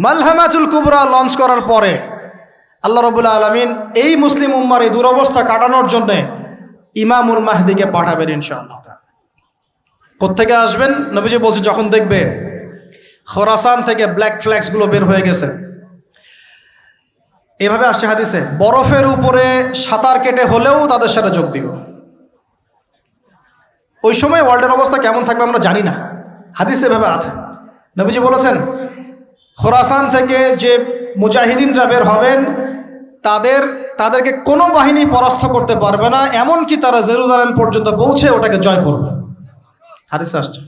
মালহামাতুল কুবরা launch করার পরে আল্লাহ রাব্বুল আলামিন এই মুসলিম উম্মার এই দুরবস্থা কাটানোর জন্য ইমামুল মাহদিকে পাঠাবেন ইনশাআল্লাহ। কোত্থেকে আসবেন? নবীজি বলছে যখন দেখবে খোরাসান থেকে ব্ল্যাক ফ্ল্যাক্সগুলো বের হয়ে গেছে। এভাবে আসছে হাদিসে, বরফের উপরে সাঁতার কেটে হলেও তাদের সাথে যোগ দিব। ওই সময় ওয়ার্ল্ডের অবস্থা কেমন থাকবে আমরা জানি না, হাদিসে এভাবে আছে। নবীজি বলেছেন খোরাসান থেকে যে মুজাহিদিনরা বের হবেন তাদেরকে কোনো বাহিনী পরাস্ত করতে পারবে না, এমনকি তারা জেরুজালেম পর্যন্ত পৌঁছে ওটাকে জয় করবে। হাদিসে আসছে,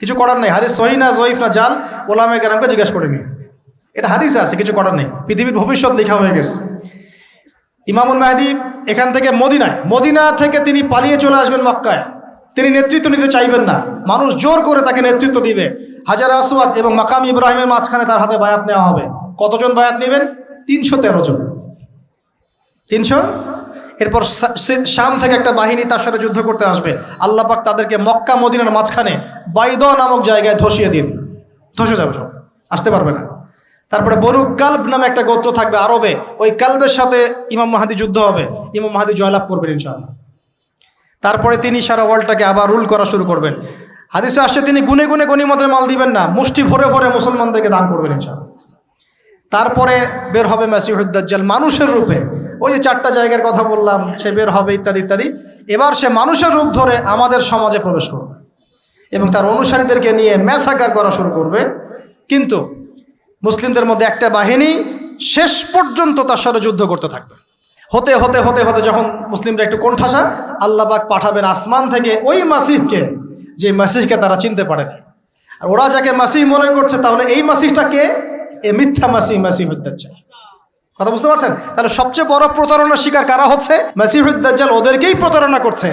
কিছু করার নেই। হাদিস সহিহ না জয়ীফ না জাল, ওলামায়ে কেরামকে জিজ্ঞাসা করে নিন, এটা হাদিসে আছে, কিছু করার নেই। পৃথিবীর ভবিষ্যৎ লেখা হয়ে গেছে। ইমামুল মাহদি এখান থেকে মদিনা থেকে তিনি পালিয়ে চলে আসবেন মক্কায়। তিনি নেতৃত্ব নিতে চাইবেন না, মানুষ জোর করে তাকে নেতৃত্ব দিবে। হাজার আসওয়াদ এবং মাকাম ইব্রাহিমের মাঝখানে তার হাতে বায়াত নেওয়া হবে। কতজন বায়াত নেবেন? 313 জন। 300। এরপর শাম থেকে একটা বাহিনী তার সাথে যুদ্ধ করতে আসবে। আল্লাহ পাক তাদেরকে মক্কা মদিনার মাঝখানে বাইদা নামক জায়গায় ধসিয়ে দিন, ধসে যাবে, সব আসতে পারবে না। তারপরে বনু কালব নামে একটা গোত্র থাকবে আরবে, ওই কালবের সাথে ইমাম মাহদি যুদ্ধ হবে, ইমাম মাহদি জয়লাভ করবেন ইনশাআল্লাহ। তারপরে তিনি সারা ওয়ার্ল্ডটাকে আবার রুল করা শুরু করবেন। হাদিসে আসছে তিনি গুনে গুনে গনিমতের মাল দিবেন না, মুষ্টি ভরে ভরে মুসলমানদেরকে দান করবেন ইনশাআল্লাহ। তারপরে বের হবে মাসিহুদ দাজ্জাল মানুষের রূপে, ওই যে 4টা জায়গার কথা বললাম, সে বের হবে ইত্যাদি ইত্যাদি। এবার সে মানুষের রূপ ধরে আমাদের সমাজে প্রবেশ করবে এবং তার অনুসারীদেরকে নিয়ে ম্যাসাকার করা শুরু করবে। কিন্তু মুসলিমদের মধ্যে একটা বাহিনী শেষ পর্যন্ত তার সাথে যুদ্ধ করতে থাকবে। হতে হতে হতে হতে যখন মুসলিমরা একটু কোণঠাসা, আল্লাহ পাক পাঠাবেন আসমান থেকে ওই মাসিহকে, যে মাসিহকে তারা চিনতে পারে না। আর ওরা যাকে মাসিহ মনে করছে, তাহলে এই মাসিহটা কে? এ মিথ্যা মাসিহুদ দাজ্জাল। কথা বুঝতে পারছেন? তাহলে সবচেয়ে বড় প্রতারণার শিকার কারা হচ্ছে? মাসিহুদ দাজ্জাল ওদেরকেই প্রতারণা করছে।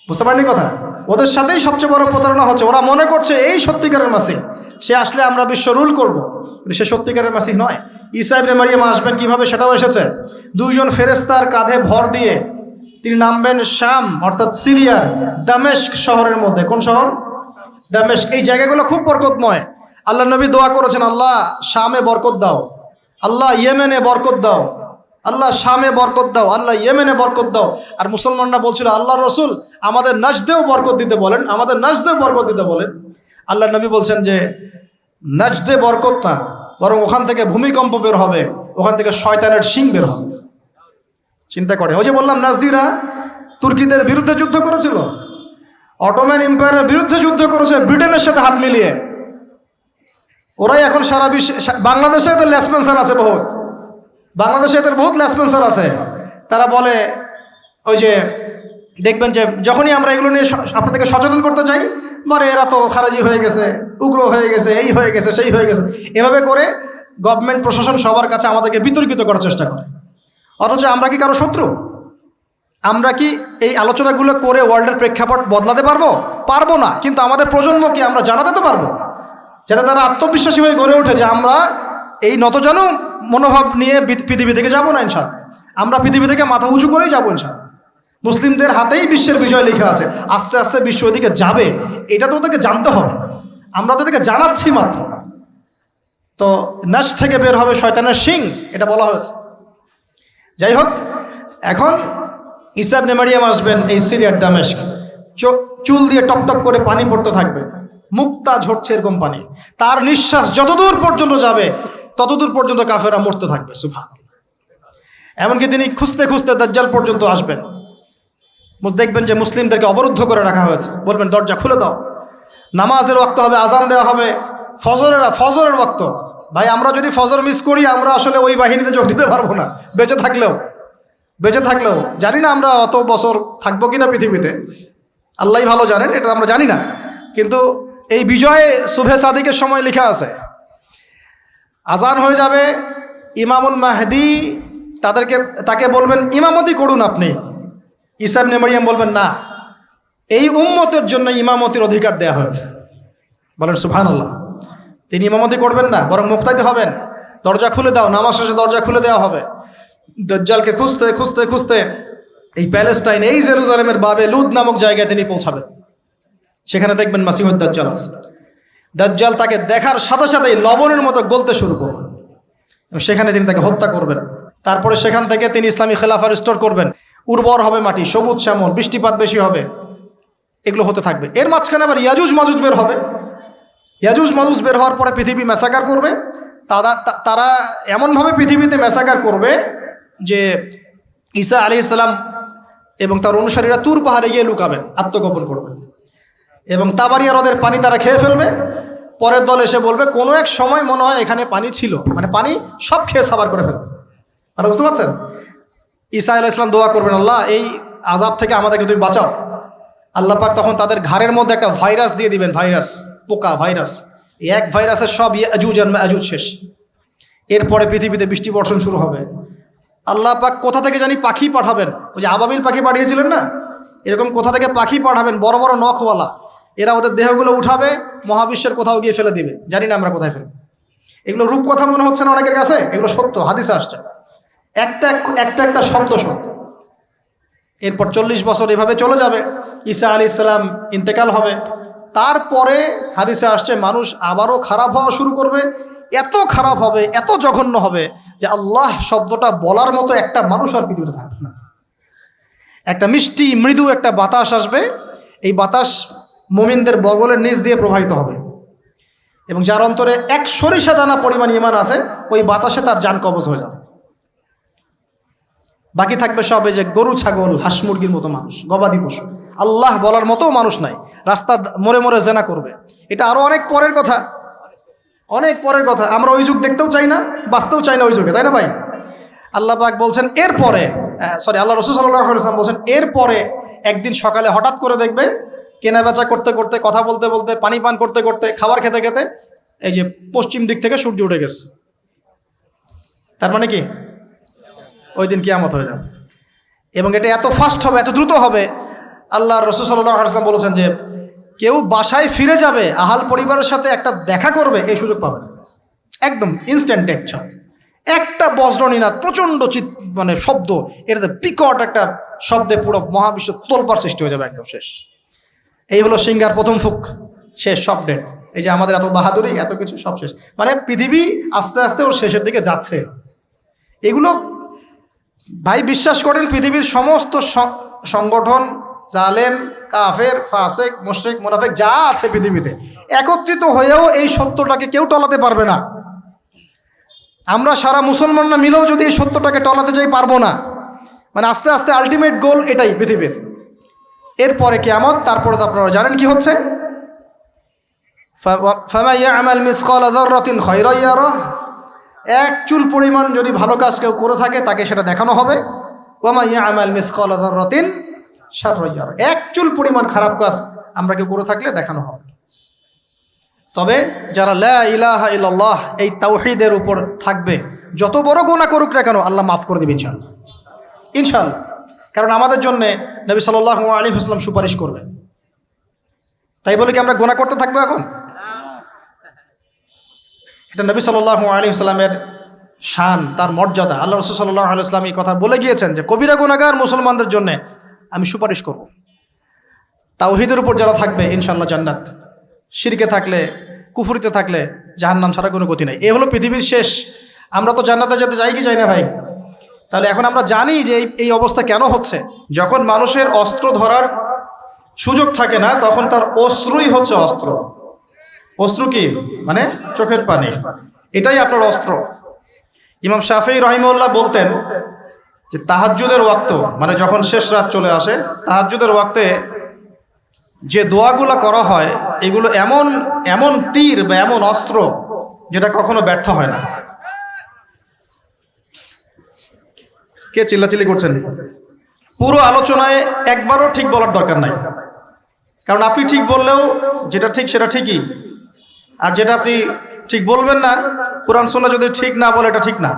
বুঝতে পারেননি কথা? ওদের সাথেই সবচেয়ে বড় প্রতারণা হচ্ছে। ওরা মনে করছে এই সত্যিকারের মাসিহ, সে আসলে আমরা বিশ্ব রুল করবো, কিন্তু সে সত্যিকারের মাসিহ নয়। ঈসা ইবনে মারিয়াম আসবেন কিভাবে সেটাও এসেছে। 2 জন ফেরেশতার কাঁধে ভর দিয়ে তিনি নামবেন শাম অর্থাৎ সিরিয়ার দামেস্ক শহরের মধ্যে। কোন শহর? দামেস্ক। এই জায়গাগুলো খুব বরকতময়। আল্লাহ নবী দোয়া করেছেন, আল্লাহ শামে বরকত দাও, আল্লাহ ইয়েমেনে বরকত দাও, আল্লাহ শামে বরকত দাও, আল্লাহ ইয়েমেনে বরকত দাও। আর মুসলমানরা বলছিল, আল্লাহ রসুল আমাদের নাজদেও বরকত দিতে বলেন, আমাদের নাজদেও বরকত দিতে বলেন। আল্লাহ নবী বলছেন যে নাজদে বরকত না, বরং ওখান থেকে ভূমিকম্প বের হবে, ওখান থেকে শয়তানের শিং বের হবে। চিন্তা করে, ওই যে বললাম নাজদিরা তুর্কিদের বিরুদ্ধে যুদ্ধ করেছিল, অটোম্যান এম্পায়ারের বিরুদ্ধে যুদ্ধ করেছে ব্রিটেনের সাথে হাত মিলিয়ে। ওরাই এখন সারা বিশ্বে, বাংলাদেশে এদের লেসপেন্সার আছে বহুত, বাংলাদেশে এদের বহুত লেসপেন্সার আছে। তারা বলে, ওই যে দেখবেন যে যখনই আমরা এগুলো নিয়ে আপনাদেরকে সচেতন করতে চাই, মানে এরা তো খারাজি হয়ে গেছে, উগ্র হয়ে গেছে, এই হয়ে গেছে, সেই হয়ে গেছে, এভাবে করে গভর্নমেন্ট প্রশাসন সবার কাছে আমাদেরকে বিতর্কিত করার চেষ্টা করে। অথচ আমরা কি কারো শত্রু? আমরা কি এই আলোচনাগুলো করে ওয়ার্ল্ডের প্রেক্ষাপট বদলাতে পারবো? পারবো না। কিন্তু আমাদের প্রজন্মকে আমরা জানাতে তো পারবো, যাতে তারা আত্মবিশ্বাসী হয়ে গড়ে ওঠে যে আমরা এই নতজানু মনোভাব নিয়ে পৃথিবী থেকে যাবো না ইনশাআল্লাহ। আমরা পৃথিবী থেকে মাথা উঁচু করেই যাবো ইনশাআল্লাহ। মুসলিমদের হাতেই বিশ্বের বিজয় লেখা আছে, আস্তে আস্তে বিশ্ব ওদিকে যাবে, এটা তো ওদেরকে জানতে হবে। আমরা তাদেরকে জানাচ্ছি মাত্র। তো নাশ থেকে বের হবে শয়তানের শিং, এটা বলা হয়েছে। যাই হোক, এখন ঈসা ইবনে মারিয়াম আসবেন এই সিরিয়ার দামেস্ক, চুল দিয়ে টপ টপ করে পানি পড়তে থাকবে, মুক্তা ঝরছে এরকম পানি। তার নিঃশ্বাস যতদূর পর্যন্ত যাবে ততদূর পর্যন্ত কাফেররা মরতে থাকবে। সুবহানাল্লাহ। এমনকি তিনি খুঁজতে খুঁজতে দাজ্জাল পর্যন্ত আসবেন। দেখবেন যে মুসলিমদেরকে অবরুদ্ধ করে রাখা হয়েছে, বলবেন দরজা খুলে দাও, নামাজের ওয়াক্ত হবে, আজান দেওয়া হবে, ফজরের ওয়াক্ত। ভাই আমরা যদি ফজর মিস করি, আমরা আসলে ওই বাহিনীতে যোগ দিতে পারবো না, বেঁচে থাকলেও জানি না আমরা অত বছর থাকবো কিনা পৃথিবীতে, আল্লাহই ভালো জানেন, এটা আমরা জানি না। কিন্তু এই বিজয়ে সুবহে সাদিকের সময় লেখা আছে, আজান হয়ে যাবে, ইমামুল মাহদি তাকে বলবেন ইমামতি করুন আপনি। ঈসা ইবনে মারিয়াম বলবেন না, এই উম্মতের জন্য ইমামতির অধিকার দেয়া হয়েছে। বলেন সুবহানাল্লাহ। তিনি ইমামতি করবেন না, বরং মুক্তাদি হবেন। দরজা খুলে দাও, নামাজ শেষে দরজা খুলে দেওয়া হবে। দাজ্জালকে খুঁজতে খুঁজতে খুঁজতে এই প্যালেস্টাইন, এই জেরুজালেমের বাবে লুদ নামক জায়গায় তিনি পৌঁছাবেন। সেখানে দেখবেন মাসিহুদ দাজ্জাল আছে। দাজ্জাল তাকে দেখার সাথে সাথেই লবণের মতো গলতে শুরু করবেন এবং সেখানে তিনি তাকে হত্যা করবেন। তারপরে সেখান থেকে তিনি ইসলামী খেলাফা রিস্টোর করবেন, উর্বর হবে মাটি, সবুজ শ্যামল, বৃষ্টিপাত বেশি হবে, এগুলো হতে থাকবে। এর মাঝখানে আবার ইয়াজুজ মাজুজ বের হবে। ইয়াজুজ মাজুজ বের হওয়ার পরে পৃথিবী ম্যাসাকার করবে। তারা এমনভাবে পৃথিবীতে ম্যাসাকার করবে যে ঈসা আলাইহিস সালাম এবং তার অনুসারীরা তুর পাহাড়ে গিয়ে লুকাবেন, আত্মগোপন করবেন এবং তাবারিয়া হ্রদের পানি তারা খেয়ে ফেলবে। পরের দল এসে বলবে কোনো এক সময় মনে হয় এখানে পানি ছিল, মানে পানি সব খেয়ে সাবার করে ফেলবে। আর বুঝতে পারছেন? ঈসা আলাইহিস সালাম দোয়া করবেন, আল্লাহ এই আযাব থেকে আমাদেরকে তুমি বাঁচাও। আল্লাহ পাক তখন তাদের ঘাড়ের মধ্যে একটা ভাইরাস দিয়ে দিবেন, ভাইরাস, পোকা ভাইরাস। এক ভাইরাসের সব ইয়াজুজ আর মাজুজ শেষ। এরপরে পৃথিবীতে বৃষ্টি বর্ষণ শুরু হবে। আল্লাহ পাক কোথা থেকে জানি পাখি পাঠাবেন, ওই যে আবাবিল পাখি পাঠিয়েছিলেন না, এরকম কোথা থেকে পাখি পাঠাবেন বড় বড় নখওয়ালা। এরা ওদের দেহগুলো উঠাবে, মহাবিশ্বের কোথাও গিয়ে ফেলে দিবে, জানি না আমরা কোথায় ফেলব। এগুলো রূপকথা মনে হচ্ছে না অনেকের কাছে, এগুলো সত্য, হাদিসে আসছে, একটা শব্দ সত্য। এরপর 40 বছর এভাবে চলে যাবে, ঈসা আলাইহিস সালাম ইন্তেকাল হবে। তারপরে হাদিসে আসছে মানুষ আবারও খারাপ হওয়া শুরু করবে। এত খারাপ হবে, এত জঘন্য হবে যে আল্লাহ শব্দটা বলার মতো একটা মানুষ আর পৃথিবীতে থাকবে না। একটা মিষ্টি মৃদু একটা বাতাস আসবে, এই বাতাস মুমিনদের বগলের নিচ দিয়ে প্রবাহিত হবে এবং যার অন্তরে এক সরিষা দানা পরিমাণ ঈমান আছে, ওই বাতাসে তার জান কবজ হয়ে যাবে। বাকি থাকবে সব এই যে গরু, ছাগল, হাঁস মুরগির মতো মানুষ, গবাদি পশু। আল্লাহ বলার মতো মানুষ নাই, রাস্তা মোড়ে মোড়ে জেনা করবে। এটা আরো অনেক পরের কথা, অনেক পরের কথা। আমরা ওই যুগ দেখতেও চাই না, বাঁচতেও চাই না ওই যুগে, তাই না ভাই? আল্লাহ পাক বলছেন এরপরে, আল্লাহ রাসূল সাল্লাল্লাহু আলাইহি ওয়াসাল্লাম বলছেন এরপরে একদিন সকালে হঠাৎ করে দেখবে কেনা বেচা করতে করতে, কথা বলতে বলতে, পানি পান করতে করতে, খাবার খেতে খেতে এই যে পশ্চিম দিক থেকে সূর্য উঠে গেছে। তার মানে কি ওই দিন কিয়ামত হয়ে যাবে এবং এটা এত ফাস্ট হবে, এত দ্রুত হবে। আল্লাহ রাসূল সাল্লাল্লাহু আলাইহি ওয়াসাল্লাম বলেছেন যে কেউ বাসায় ফিরে যাবে, আহাল পরিবারের সাথে একটা দেখা করবে, এই সুযোগ পাবে না। একদম ইনস্ট্যান্ট ডেট। একটা বজ্রনীনাদ, প্রচণ্ড মানে শব্দ, এটাতে বিকট একটা শব্দে পুরো মহাবিশ্ব তোলপাড় সৃষ্টি হয়ে যাবে, একদম শেষ। এই হলো সিঙ্গার প্রথম ফুক, শেষ, সব ডেট। এই যে আমাদের এত বাহাদুরি, এত কিছু সব শেষ, মানে পৃথিবী আস্তে আস্তে ওর শেষের দিকে যাচ্ছে। এগুলো ভাই বিশ্বাস করেন, পৃথিবীর সমস্ত সংগঠন, জালেম, কাফের, ফাসেক, মুশরিক, মুনাফিক যা আছে পৃথিবীতে, একত্রিত হয়েও এই সত্যটাকে কেউ টলাতে পারবে না। আমরা সারা মুসলমানরা মিলেও যদি এই সত্যটাকে টলাতে চাই, পারবো না। মানে আস্তে আস্তে আলটিমেট গোল এটাই পৃথিবীর। এরপরে কিয়ামত, তারপরে তো আপনারা জানেন কি হচ্ছে, ফামান ইয়ামাল মিসকালা যাররাতিন খায়রান ইয়ারাহ, এক চুল পরিমাণ যদি ভালো কাজ কেউ করে থাকে তাকে সেটা দেখানো হবে। ওয়া মান ইয়ামাল মিসকালা যাররাতিন শাররান ইয়ারাহ, এক চুল পরিমাণ খারাপ কাজ আমরা কেউ করে থাকলে দেখানো হবে। তবে যারা লা ইলাহা ইল্লাল্লাহ এই তাওহীদের উপর থাকবে, যত বড় গুনাহ করুক না কেন আল্লাহ মাফ করে দেবেন ইনশাআল্লাহ, ইনশাআল্লাহ। কারণ আমাদের জন্য নবী সাল্লাল্লাহু আলাইহি ওয়াসাল্লাম সুপারিশ করবেন। তাই বলে কি আমরা গুনাহ করতে থাকবো এখন? এটা নবী সাল্লাল্লাহু আলাইহি ওয়াসাল্লামের শান, তার মর্যাদা। আল্লাহ রাসূল সাল্লাল্লাহু আলাইহি ওয়াসাল্লাম এই কথা বলে গিয়েছেন যে কবিরা গুনাহগার মুসলমানদের জন্য আমি সুপারিশ করব। তাওহীদের উপর যারা থাকবে ইনশাআল্লাহ জান্নাত, শিরকে থাকলে, কুফরিতে থাকলে জাহান্নাম ছাড়া কোনো গতি নাই। এ হলো পৃথিবীর শেষ। আমরা তো জান্নাতে যেতে চাই কি চাই না ভাই? তাহলে এখন আমরা জানি যে এই অবস্থা কেন হচ্ছে। যখন মানুষের অস্ত্র ধরার সুযোগ থাকে না, তখন তার অস্ত্রই হচ্ছে অস্ত্র। অস্ত্র কি? মানে চোখের পানি, এটাই আপনার অস্ত্র। ইমাম শাফিঈ রাহিমাহুল্লাহ বলতেন যে তাহাজ্জুদের ওয়াক্ত, মানে যখন শেষ রাত চলে আসে, তাহাজ্জুদের ওয়াক্তে যে দোয়াগুলো করা হয়, এগুলো এমন এমন তীর বা এমন অস্ত্র যেটা কখনো ব্যর্থ হয় না। কে চিল্লাচিল্লি করছেন? পুরো আলোচনায় একবারও ঠিক বলার দরকার নাই, কারণ আপনি ঠিক বললেও যেটা ঠিক সেটা ঠিকই, আর যেটা আপনি ঠিক বলবেন না, কোরআন সুন্নাহ যদি ঠিক না বলে এটা ঠিক না।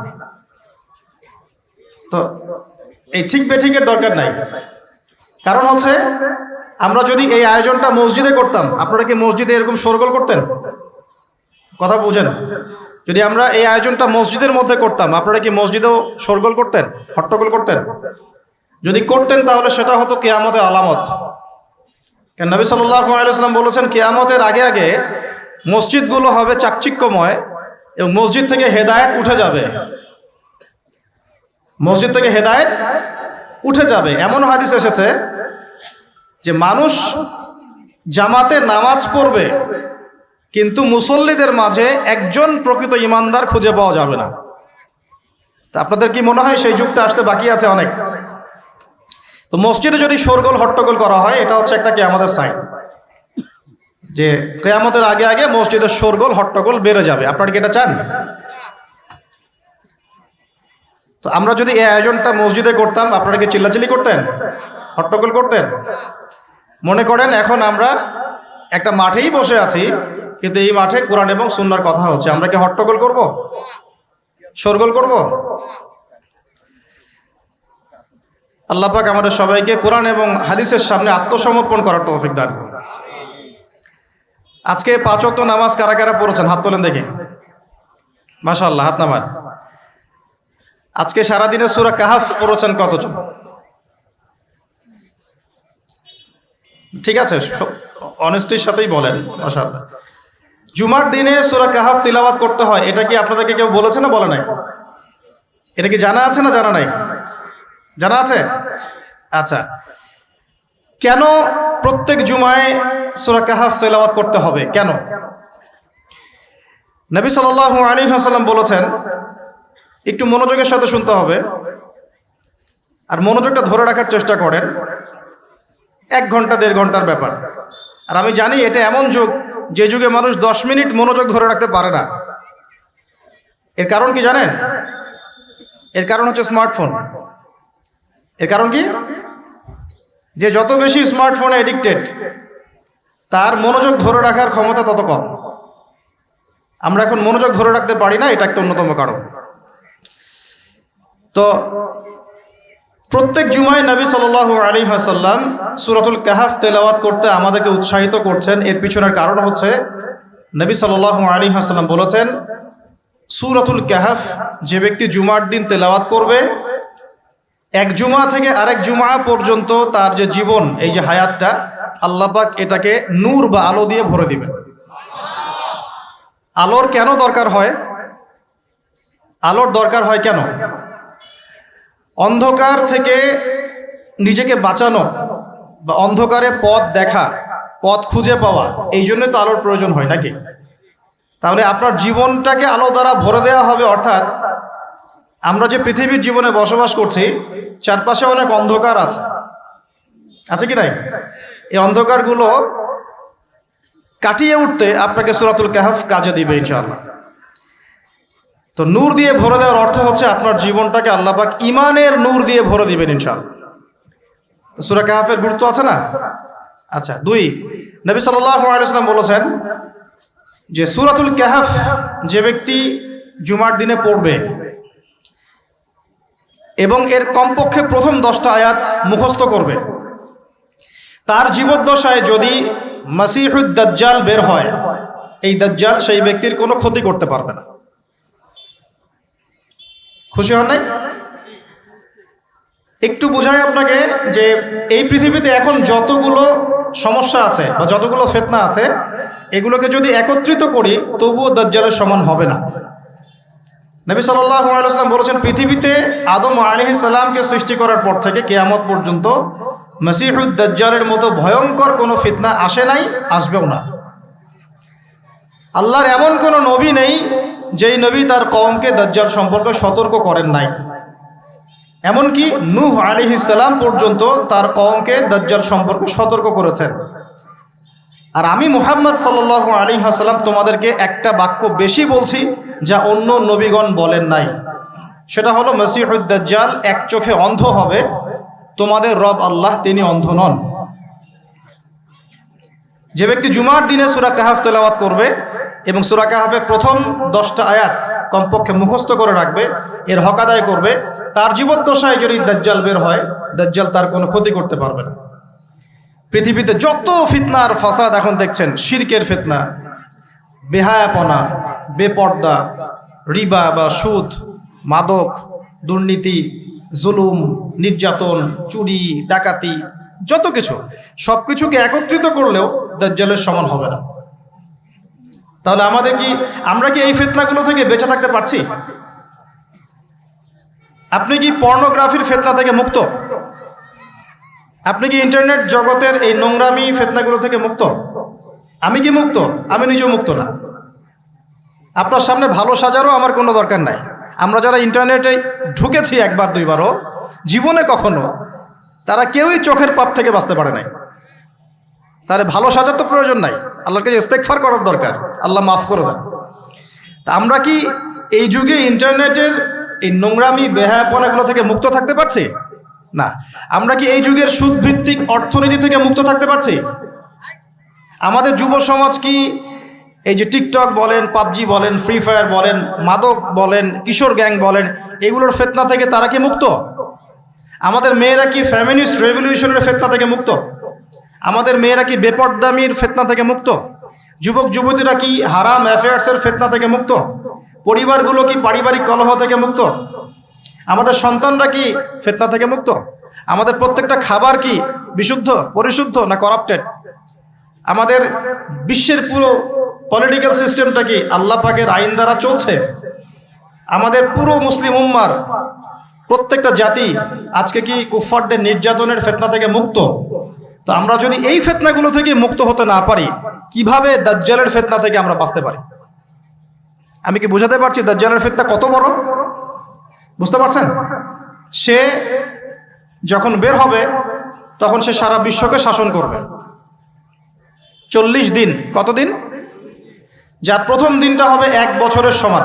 তো এই ঠিক বেঠিকের দরকার নাই। কারণ হচ্ছে আমরা যদি এই আয়োজনটা মসজিদে করতাম, আপনারা কি মসজিদে এরকম শোরগোল করতেন? কথা বুঝেন, যদি আমরা এই আয়োজনটা মসজিদের মধ্যে করতাম, আপনারা কি মসজিদেও শোরগোল করতেন, হট্টগোল করতেন? যদি করতেন তাহলে সেটা হতো কিয়ামতের আলামত। কারণ নবী সাল্লাল্লাহু আলাইহি ওয়াসাল্লাম বলেছেন কিয়ামতের আগে আগে মসজিদগুলো হবে চাকচিক্যময় এবং মসজিদ থেকে হেদায়েত উঠে যাবে, মসজিদ থেকে হেদায়েত উঠে যাবে। এমন হাদিস এসেছে যে মানুষ জামাতে নামাজ পড়বে কিন্তু মুসল্লিদের মাঝে একজন প্রকৃত ইমানদার খুঁজে পাওয়া যাবে না। তা আপনাদের কি মনে হয় সেই যুগটা আসতে বাকি আছে অনেক? তো মসজিদে যদি শোরগোল হট্টগোল করা হয়, এটা হচ্ছে একটা কিয়ামতের সাইন, যে কিয়ামতের আগে আগে মসজিদের শোরগোল হট্টগোল বেড়ে যাবে। আপনারা কি এটা চান? তো আমরা যদি এই আয়োজনটা মসজিদে করতাম, আপনারা কি চিল্লাচিল্লি করতেন, হট্টগোল করতেন? মনে করেন এখন আমরা একটা মাঠেই বসে আছি, কিন্তু এই মাঠে কোরআন এবং সুন্নাহর কথা হচ্ছে, আমরা কি হট্টগোল করব, শোরগোল করব? আল্লাহ পাক আমাদের সবাইকে কোরআন এবং হাদিসের সামনে আত্মসমর্পণ করার তৌফিক দান করুন। আজকে 5 ওয়াক্ত নামাজ কারা কারা পড়েছেন হাত তোলেন দেখি। মাশাআল্লাহ, হাত নামান। আজকে সারাদিনে সূরা কাহাফ পড়েছেন কতজন? ঠিক আছে, অনেস্টির সাথেই বলেন। মাশাআল্লাহ। জুমার দিনে সূরা কাহাফ তিলাওয়াত করতে হয়, এটা কি আপনাদেরকে কেউ বলেছে না বলে নাই? এটা কি জানা আছে না জানা নাই? জানা আছে? আচ্ছা, কেন প্রত্যেক জুমায় সূরা কাহাফ তিলাওয়াত করতে হবে, কেন? নবী সাল্লাল্লাহু আলাইহি ওয়াসাল্লাম বলেছেন, একটু মনোযোগের সাথে শুনতে হবে আর মনোযোগটা ধরে রাখার চেষ্টা করেন। 1 ঘন্টা 1.5 ঘন্টার ব্যাপার। আর আমি জানি এটা এমন যুগ যে যুগে মানুষ 10 মিনিট মনোযোগ ধরে রাখতে পারে না। এর কারণ কি জানেন? এর কারণ হচ্ছে স্মার্টফোন। এর কারণ কি? যে যত বেশি স্মার্টফোনে এডিক্টেড, তার মনোযোগ ধরে রাখার ক্ষমতা তত কম। আমরা এখন মনোযোগ ধরে রাখতে পারি না, এটা একটা অন্যতম কারণ। তো প্রত্যেক জুমায় নবী সাল্লাল্লাহু আলাইহি ওয়াসাল্লাম সূরাতুল কাহাফ তেলাওয়াত করতে আমাদেরকে উৎসাহিত করছেন। এর পিছনের কারণ হচ্ছে নবী সাল্লাল্লাহু আলাইহি ওয়াসাল্লাম বলেছেন, সূরাতুল কাহাফ যে ব্যক্তি জুমার দিন তেলাওয়াত করবে, এক জুমা থেকে আরেক জুমা পর্যন্ত তার যে জীবন, এই যে হায়াতটা, আল্লাহ পাক এটাকে নূর বা আলো দিয়ে ভরে দিবেন। আলোর কেন দরকার হয়? আলোর দরকার হয় কেন? অন্ধকার থেকে নিজেকে বাঁচানো বা অন্ধকারে পথ দেখা, পথ খুঁজে পাওয়া, এই জন্য তো আলোর প্রয়োজন হয় নাকি? তাহলে আপনার জীবনটাকে আলো দ্বারা ভরে দেওয়া হবে। অর্থাৎ আমরা যে পৃথিবীর জীবনে বসবাস করছি, চারপাশে অনেক অন্ধকার আছে, আছে কি নাই? এই অন্ধকারগুলো কাটিয়ে উঠতে আপনাকে সূরাতুল কাহাফ কাজে দিবে ইনশাআল্লাহ। তো নূর দিয়ে ভরে দেওয়ার অর্থ হচ্ছে আপনার জীবনটাকে আল্লাহ পাক ঈমানের নূর দিয়ে ভরে দিবেন ইনশাআল্লাহ। তো সূরা কাহাফের গুরুত্ব আছে না? আচ্ছা, 2, নবী সাল্লাল্লাহু আলাইহি ওয়াসাল্লাম বলেছেন যে সূরাতুল কাহাফ যে ব্যক্তি জুমার দিনে পড়বে এবং এর কমপক্ষে প্রথম 10টা আয়াত মুখস্থ করবে, তার জীবদ্দশায় যদি মাসিহুদ দাজ্জাল বের হয়, এই দাজ্জাল সেই ব্যক্তির কোনো ক্ষতি করতে পারবে না। খুশি হন নাই? একটু বোঝাই আপনাকে যে এই পৃথিবীতে এখন যতগুলো সমস্যা আছে বা যতগুলো ফিতনা আছে, এগুলোকে যদি একত্রিত করি তবুও দাজ্জালের সমান হবে না। নবী সাল্লাল্লাহু আলাইহি ওয়াসাল্লাম বলেছেন, পৃথিবীতে আদম আলাইহিস সালামকে সৃষ্টি করার পর থেকে কিয়ামত পর্যন্ত মাসিহুদ দাজ্জালের মতো ভয়ঙ্কর কোনো ফিতনা আসে নাই, আসবেও না। আল্লাহর এমন কোনো নবী নেই যেই নবী তার কওমকে দাজ্জাল সম্পর্কে সতর্ক করেন নাই। এমনকি নূহ আলাইহিস সালাম পর্যন্ত তার কওমকে দাজ্জাল সম্পর্কে সতর্ক করেছেন। আর আমি মুহাম্মদ সাল্লাল্লাহু আলাইহি ওয়াসাল্লাম তোমাদেরকে একটা বাক্য বেশি বলছি যা অন্য নবীগণ বলেন নাই, সেটা হলো মাসিহুদ দাজ্জাল এক চোখে অন্ধ হবে, তোমাদের রব আল্লাহ তিনি অন্ধ নন। যে ব্যক্তি জুমার দিনে সূরা কাহাফ তেলাওয়াত করবে এবং সূরা কাহাফের প্রথম 10টা আয়াত কমপক্ষে মুখস্থ করে রাখবে, এর হক আদায় করবে, তার জীবদ্দশায় যদি দাজ্জাল বের হয়, দাজ্জাল তার কোনো ক্ষতি করতে পারবে না। পৃথিবীতে যত ফিতনা আর ফাসাদ এখন দেখছেন, শিরকের ফিতনা, বেহায়াপনা, বেপর্দা, রিবা বা সুদ, মাদক, দুর্নীতি, জুলুম, নির্যাতন, চুরি, ডাকাতি, যত কিছু, সব কিছুকে একত্রিত করলেও দাজ্জালের সমান হবে না। তাহলে আমরা কি এই ফিতনাগুলো থেকে বেঁচে থাকতে পারছি? আপনি কি পর্নোগ্রাফির ফিতনা থেকে মুক্ত? আপনি কি ইন্টারনেট জগতের এই নোংরামি ফিতনাগুলো থেকে মুক্ত? আমি কি মুক্ত? আমি নিজেও মুক্ত না। আপনার সামনে ভালো সাজারও আমার কোনো দরকার নাই। আমরা যারা ইন্টারনেটে ঢুকেছি একবার দুইবারও জীবনে কখনো, তারা কেউই চোখের পাপ থেকে বাঁচতে পারে নাই। তাহলে ভালো সাজার তো প্রয়োজন নাই, আল্লাহকে ইস্তেগফার করার দরকার, আল্লাহ মাফ করে দেন। তা আমরা কি এই যুগে ইন্টারনেটের এই নোংরামি বেহায়াপনাগুলো থেকে মুক্ত থাকতে পারছি? না। আমরা কি এই যুগের সুদভিত্তিক অর্থনীতি থেকে মুক্ত থাকতে পারছি? আমাদের যুব সমাজ কি এই যে টিকটক বলেন, পাবজি বলেন, ফ্রি ফায়ার বলেন, মাদক বলেন, কিশোর গ্যাং বলেন, এগুলোর ফিতনা থেকে তারা কি মুক্ত? আমাদের মেয়েরা কি ফেমিনিস্ট রেভলিউশনের ফিতনা থেকে মুক্ত? আমাদের মেয়েরা কি বেপরদামির ফিতনা থেকে মুক্ত? যুবক যুবতীরা কি হারাম অ্যাফেয়ার্সের ফিতনা থেকে মুক্ত? পরিবারগুলো কি পারিবারিক কলহ থেকে মুক্ত? আমাদের সন্তানরা কি ফিতনা থেকে মুক্ত? আমাদের প্রত্যেকটা খাবার কি বিশুদ্ধ, পরিশুদ্ধ না করাপ্টেড? আমাদের বিশ্বের পুরো পলিটিক্যাল সিস্টেমটা কি আল্লাহ পাকের আইন দ্বারা চলছে? আমাদের পুরো মুসলিম উম্মার প্রত্যেকটা জাতি আজকে কি কুফফারদের নির্যাতনের ফিতনা থেকে মুক্ত? তো আমরা যদি এই ফিতনাগুলো থেকে মুক্ত হতে না পারি, কিভাবে দাজ্জালের ফিতনা থেকে আমরা বাঁচতে পারি? আমি কি বোঝাতে পারছি দাজ্জালের ফিতনা কত বড়? বুঝতে পারছেন? সে যখন বের হবে তখন সে সারা বিশ্বকে শাসন করবে 40 দিন। কতদিন? যার প্রথম দিনটা হবে 1 বছরের সমান,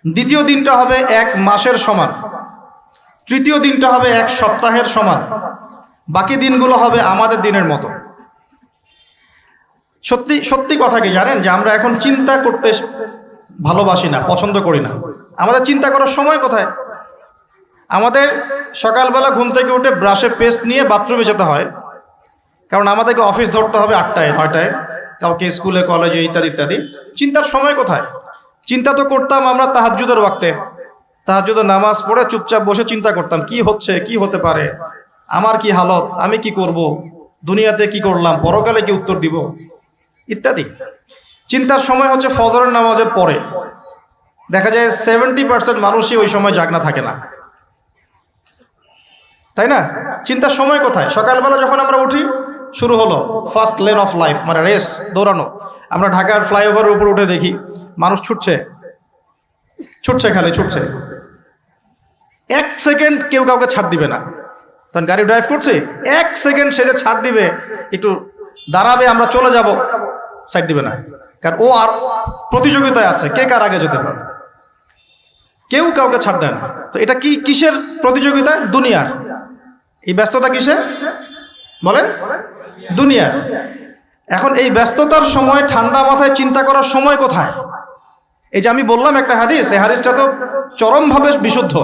দ্বিতীয় দিনটা হবে 1 মাসের সমান, তৃতীয় দিনটা হবে 1 সপ্তাহের সমান, বাকি দিনগুলো হবে আমাদের দিনের মতো। সত্যি সত্যি কথা কি জানেন যে আমরা এখন চিন্তা করতে ভালোবাসি না, পছন্দ করি না। আমাদের চিন্তা করার সময় কোথায়? আমাদের সকালবেলা ঘুম থেকে উঠে ব্রাশে পেস্ট নিয়ে বাথরুমে যেতে হয়, কারণ আমাদেরকে অফিস ধরতে হবে 8টায় 9টায়, কাউকে স্কুলে কলেজে ইত্যাদি ইত্যাদি। চিন্তার সময় কোথায়? চিন্তা তো করতাম আমরা তাহাজ্জুদের ওয়াক্তে, তাহাজ্জুদের নামাজ পড়ে চুপচাপ বসে চিন্তা করতাম কি হচ্ছে, কি হতে পারে, আমার কি হালত, আমি কি করব, দুনিয়াতে কি করলাম, পরকালে কি উত্তর দিব ইত্যাদি। চিন্তার সময় হচ্ছে ফজরের নামাজের পরে। দেখা যায় 70% মানুষই ওই সময় জাগনা থাকে না, তাই না? চিন্তার সময় কোথায়? সকালবেলা যখন আমরা উঠি শুরু হলো ফার্স্ট লেন অফ লাইফ, মানে রেস, দৌড়ানো। আমরা ঢাকার ফ্লাইওভারের উপর উঠে দেখি মানুষ ছুটছে, খালি ছুটছে। 1 সেকেন্ড কেউ কাউকে ছাড় দিবে না। তখন গাড়ি ড্রাইভ করছে, 1 সেকেন্ড সে যে ছাড় দিবে, একটু দাঁড়াবে, আমরা চলে যাব, সাইড দিবে না, কারণ ও আর প্রতিযোগিতায় আছে কে কার আগে যেতে পারে। কেউ কাউকে ছাড় দেয় না। তো এটা কি কিসের প্রতিযোগিতা? দুনিয়ার। এই ব্যস্ততা কিসের বলেন? দুনিয়ার। এখন এই ব্যস্ততার সময় ঠান্ডা মাথায় চিন্তা করার সময় কোথায়? এই যে আমি বললাম একটা হাদিস, এই হাদিসটা তো চরমভাবে বিশুদ্ধ,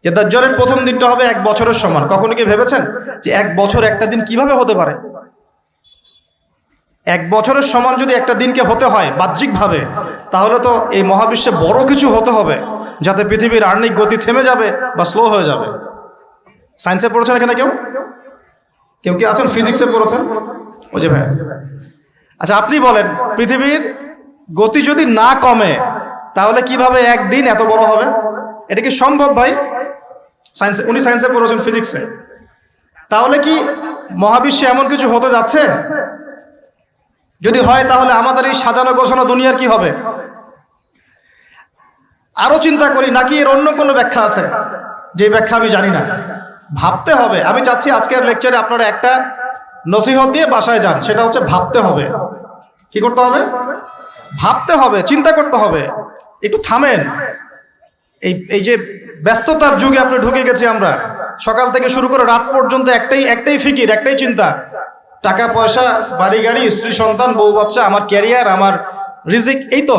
যে দাজ্জালের প্রথম দিনটা হবে 1 বছরের সমান। কখনো কি ভেবেছেন যে 1 বছর একটা দিন কিভাবে হতে পারে? 1 বছরের সমান যদি একটা দিনকে হতে হয় বাহ্যিকভাবে, তাহলে তো এই মহাবিশ্বে বড় কিছু হতে হবে, যাতে পৃথিবীর আর্নিক গতি থেমে যাবে বা স্লো হয়ে যাবে। সায়েন্সে পড়েছেন এখানে কেউ কি আছেন? ফিজিক্সে পড়েছেন? ওই যে ভাই, আচ্ছা আপনি বলেন, পৃথিবীর গতি যদি না কমে তাহলে কিভাবে একদিন এত বড় হবে? এটা কি সম্ভব ভাই? সায়েন্সে, উনি সায়েন্সে পড়েছেন, ফিজিক্সে। তাহলে কি মহাবিশ্বে এমন কিছু হতে যাচ্ছে? যদি হয় তাহলে আমাদের এই সাজানো গোছানো দুনিয়ার কি হবে? আরো চিন্তা করি নাকি এর অন্য কোনো ব্যাখ্যা আছে, যে ব্যাখ্যা আমি জানি না? ভাবতে হবে। আমি চাচ্ছি আজকের লেকচারে আপনারা একটা নসিহত দিয়ে বাসায় যান, সেটা হচ্ছে ভাবতে হবে। কি করতে হবে? ভাবতে হবে, চিন্তা করতে হবে। একটু থামেন। এই যে ব্যস্ততার যুগে আপনি ঢুকে গেছি আমরা, সকাল থেকে শুরু করে রাত পর্যন্ত একটাই ফিকির, একটাই চিন্তা, টাকা পয়সা, বাড়ি গাড়ি, স্ত্রী সন্তান, বউ বাচ্চা, আমার ক্যারিয়ার, আমার রিজিক, এই তো।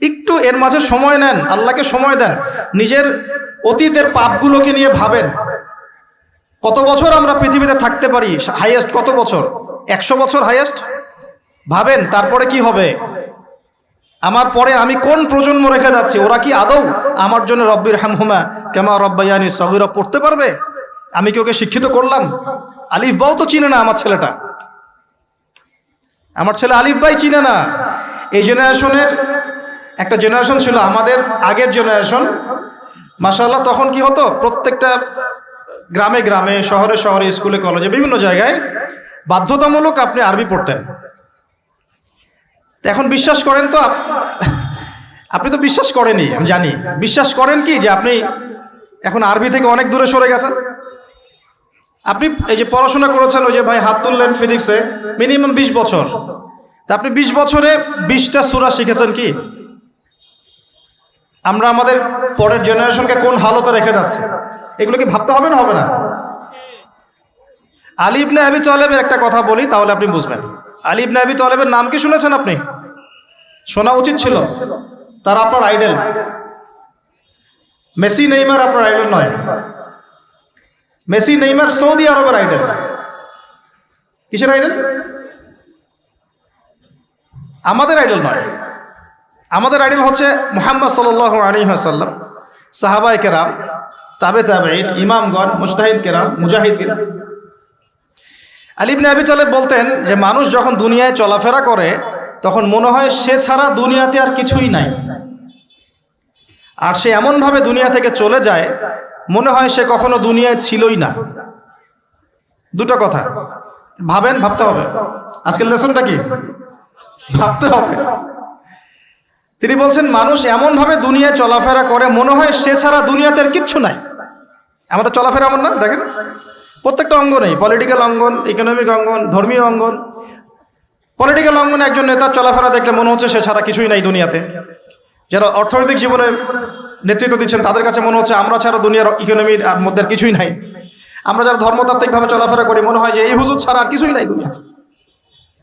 একটু এর মাঝে সময় নেন, আল্লাহকে সময় দেন, নিজের অতীতের পাপগুলোকে নিয়ে ভাবেন। কত বছর আমরা পৃথিবীতে থাকতে পারি? হাইয়েস্ট কত বছর? 100 বছর হাইয়েস্ট। ভাবেন তারপরে কি হবে? আমার পরে আমি কোন প্রজন্ম রেখে যাচ্ছি? ওরা কি আদৌ আমার জন্য রব্বির হামহুমা কামা রব্বায়ানি সগীরা পড়তে পারবে? আমি কি ওকে শিক্ষিত করলাম? আলিফ বাও তো চিনে না আমার ছেলেটা, আমার ছেলে আলিফ বাই চিনে না। এই জেনারেশনের একটা জেনারেশন ছিল আমাদের আগের জেনারেশন, মাশাআল্লাহ। তখন কি হতো, প্রত্যেকটা গ্রামে গ্রামে, শহরে শহরে, স্কুলে কলেজে, বিভিন্ন জায়গায় বাধ্যতামূলক আপনি আরবি পড়তেন। এখন বিশ্বাস করেন তো, আপনি তো বিশ্বাস করেনই, আমি জানি। বিশ্বাস করেন কি যে আপনি এখন আরবি থেকে অনেক দূরে সরে গেছেন? আপনি এই যে পড়াশোনা করেছেন, ওই যে ভাই হাত তুললেন ফিজিক্সে, মিনিমাম 20 বছর, তা আপনি 20 বছরে 20টা সূরা শিখেছেন কি? আমরা আমাদের পরের জেনারেশনকে কোন হালতে রেখে যাচ্ছি, এগুলো কি ভাবতে হবে না, হবে না? আলী ইবনে আবি তালেবের একটা কথা বলি, তাহলে আপনি বুঝবেন। আলী ইবনে আবি তালেবের নাম কি শুনেছেন আপনি? শোনা উচিত ছিল। তারা আপনার আইডল। মেসি নেইমার আপনার আইডল নয়। মেসি নেইমার সৌদি আরবের আইডল। কিসের আইডল? আমাদের আইডল নয়। আমাদের আইডল হচ্ছে মুহাম্মদ সাল্লাল্লাহু আলাইহি ওয়াসাল্লাম, সাহাবায়ে কেরাম, তাবেঈন, ইমামগণ, মুজতাহিদ কেরাম, মুজাহিদ কেরাম। আলী ইবনে আবি তালেব বলতেন যে মানুষ যখন দুনিয়ায় চলাফেরা করে তখন মনে হয় সে ছাড়া দুনিয়াতে আর কিছুই নাই, আর সে এমনভাবে দুনিয়া থেকে চলে যায় মনে হয় সে কখনো দুনিয়ায় ছিলই না। দুটো কথা ভাবেন, ভাবতে হবে। আজকের লেসনটা কি? ভাবতে হবে। তিনি বলছেন মানুষ এমনভাবে দুনিয়ায় চলাফেরা করে মনে হয় সে ছাড়া দুনিয়াতে আর কিচ্ছু নাই। আমাদের চলাফেরা এমন না? দেখেন, প্রত্যেকটা অঙ্গনেই, পলিটিক্যাল অঙ্গন, ইকোনমিক অঙ্গন, ধর্মীয় অঙ্গন। পলিটিক্যাল অঙ্গনে একজন নেতার চলাফেরা দেখলে মনে হচ্ছে সে ছাড়া কিছুই নাই দুনিয়াতে। যারা অর্থনৈতিক জীবনে নেতৃত্ব দিচ্ছেন তাদের কাছে মনে হচ্ছে আমরা ছাড়া দুনিয়ার ইকোনমির আর মধ্যে আর কিছুই নাই। আমরা যারা ধর্মতাত্ত্বিকভাবে চলাফেরা করি মনে হয় যে এই হুজুর ছাড়া আর কিছুই নাই দুনিয়াতে।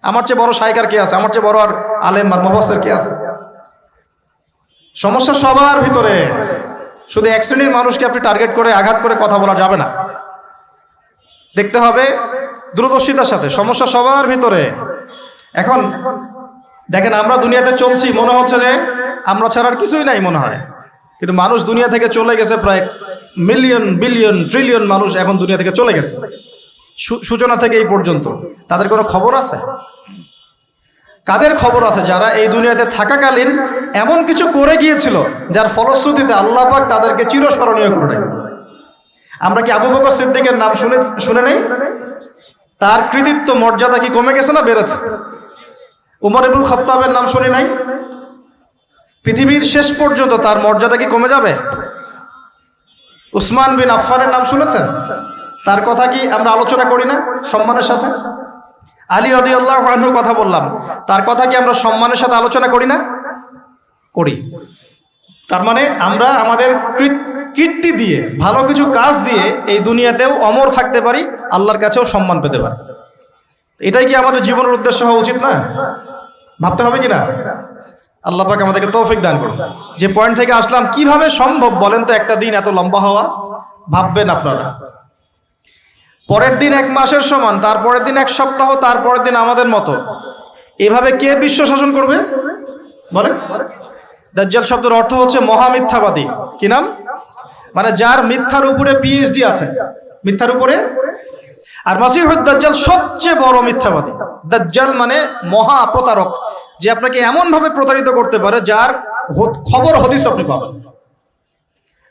আমার চেয়ে বড় শায়ক আর কে আছে? আমার চেয়ে বড় আর আলেম আর মুফাসসির কে আছে? সমস্যা সবার ভিতরে। শুধু এক শ্রেণীর মানুষকে আপনি টার্গেট করে আঘাত করে কথা বলা যাবে না। দেখতে হবে দূরদর্শিতার সাথে, সমস্যা সবার ভিতরে। এখন দেখেন, আমরা দুনিয়াতে চলছি মনে হচ্ছে যে আমরা ছাড়া আর কিছুই নাই মনে হয়, কিন্তু মানুষ দুনিয়া থেকে চলে গেছে। প্রায় মিলিয়ন, বিলিয়ন, ট্রিলিয়ন মানুষ এখন দুনিয়া থেকে চলে গেছে সূচনা থেকে এই পর্যন্ত। তাদের কোনো খবর আছে? কাদের খবর আছে? যারা এই দুনিয়াতে থাকাকালীন এমন কিছু করে গিয়েছিল যার ফলশ্রুতিতে আল্লাহ পাক তাদেরকে চিরস্মরণীয় করে রেখেছে। আমরা কি আবু বকর সিদ্দিকের নাম শুনে নেই? তার কৃতিত্ব মর্যাদা কি কমে গেছে না বেড়েছে? উমর ইবনুল খাত্তাবের নাম শুনি নাই? পৃথিবীর শেষ পর্যন্ত তার মর্যাদা কি কমে যাবে? উসমান বিন আফফানের নাম শুনেছেন? তার কথা কি আমরা আলোচনা করি না সম্মানের সাথে? আলী রাদিয়াল্লাহু আনহুর কথা বললাম, তার কথা কি আমরা সম্মানের সাথে আলোচনা করি না? করি। তার মানে আমরা আমাদের কীর্তি দিয়ে, ভালো কিছু কাজ দিয়ে এই দুনিয়াতেও অমর থাকতে পারি, আল্লাহর কাছেও সম্মান পেতে পারি। এটাই কি আমাদের জীবনের উদ্দেশ্য হওয়া উচিত না? ভাবতে হবে কিনা? আল্লাহ পাক আমাদেরকে তৌফিক দান করুন। যে পয়েন্ট থেকে আসলাম, কিভাবে সম্ভব বলেন তো একটা দিন এত লম্বা হওয়া? ভাববেন আপনারা, পরের দিন 1 মাসের সমান, তারপরের দিন 1 সপ্তাহ, তারপরের দিন আমাদের মতো। এভাবে কে বিশ্ব শাসন করবে বলেন? দাজ্জাল শব্দের অর্থ হচ্ছে মহামিথ্যাবাদী। কি নাম? মানে যার মিথ্যার উপরে পিএইচডি আছে, মিথ্যার উপরে। আর মাসিহুদ দাজ্জাল সবচেয়ে বড় মিথ্যাবাদী। দাজ্জাল মানে মহা প্রতারক, যে আপনাকে এমন ভাবে প্রতারিত করতে পারে যার খবর হদিস আপনি পাবেন।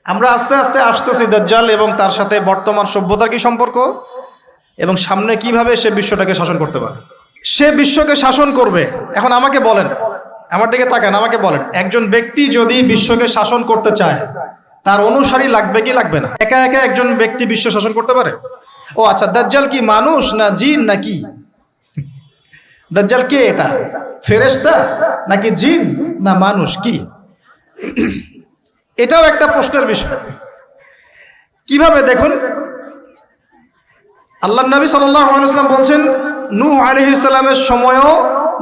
আমরা আস্তে আস্তে আসতেছি দাজ্জাল এবং তার সাথে বর্তমান সভ্যতার কি সম্পর্ক, এবং সামনে কিভাবে সে বিশ্বটাকে শাসন করতে পারে। সে বিশ্বকে শাসন করবে। এখন আমাকে বলেন, আমার দিকে তাকান, আমাকে বলেন, একজন ব্যক্তি যদি বিশ্বকে শাসন করতে চায় তার অনুসারী লাগবে কি লাগবে না? একা একা একজন ব্যক্তি বিশ্ব শাসন করতে পারে? ও আচ্ছা, দাজ্জাল কি মানুষ না জিন নাকি? দাজ্জাল কে? এটা ফেরেশতা নাকি জিন না মানুষ? কি? এটাও একটা প্রশ্নের বিষয়। কিভাবে? দেখুন, আল্লাহর নবী সাল্লাল্লাহু আলাইহি ওয়াসাল্লাম বলছেন, নূহ আলাইহিস সালামের সময়ও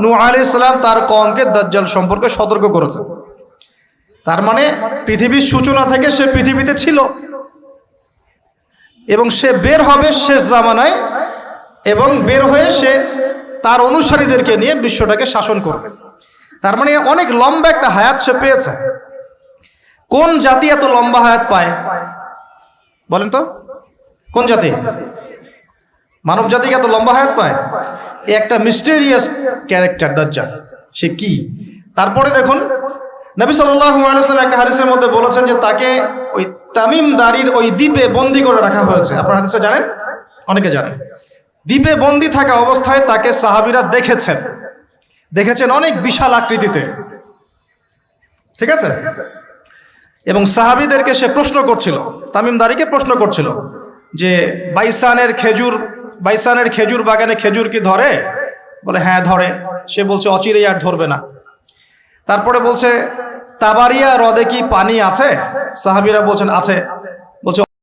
নূহ আলাইহিস সালাম তার কওমকে দাজ্জাল সম্পর্কে সতর্ক করেছেন। তার মানে পৃথিবীর সূচনা থেকে সে পৃথিবীতে ছিল এবং সে বের হবে শেষ জামানায়, এবং বের হয়ে সে তার অনুসারীদেরকে নিয়ে বিশ্বটাকে শাসন করবে। তার মানে অনেক লম্বা একটা হায়াত সে পেয়েছে। কোন জাতি এত লম্বা হায়াত পায় বলেন তো? কোন জাতি? মানব জাতিকে এত লম্বা হায়াত পায়? একটা মিস্টেরিয়াস ক্যারেক্টার দাজ্জাল। সে কি? তারপরে দেখুন নবী সাল্লাল্লাহু আলাইহি ওয়াসাল্লাম একটা হাদিসের মধ্যে বলেছেন যে তাকে ওই তামিম দারির ওই দ্বীপে বন্দী করে রাখা হয়েছে। আপনারা হাদিসটা জানেন, অনেকে জানেন। দ্বীপে বন্দী থাকা অবস্থায় তাকে সাহাবীরা দেখেছেন অনেক বিশাল আকৃতিতে, ঠিক আছে। এবং সাহাবীদেরকে সে প্রশ্ন করছিল, তামিম দারিকে প্রশ্ন করছিল যে বাইসানের খেজুর বাগানে খেজুর কি ধরে? বলে হ্যাঁ ধরে। সে বলছে অচিরেই আর ধরবে না। তারপরে বলছে তাবারিয়া হ্রদে কি পানি আছে? সাহাবীরা বলছেন আছে।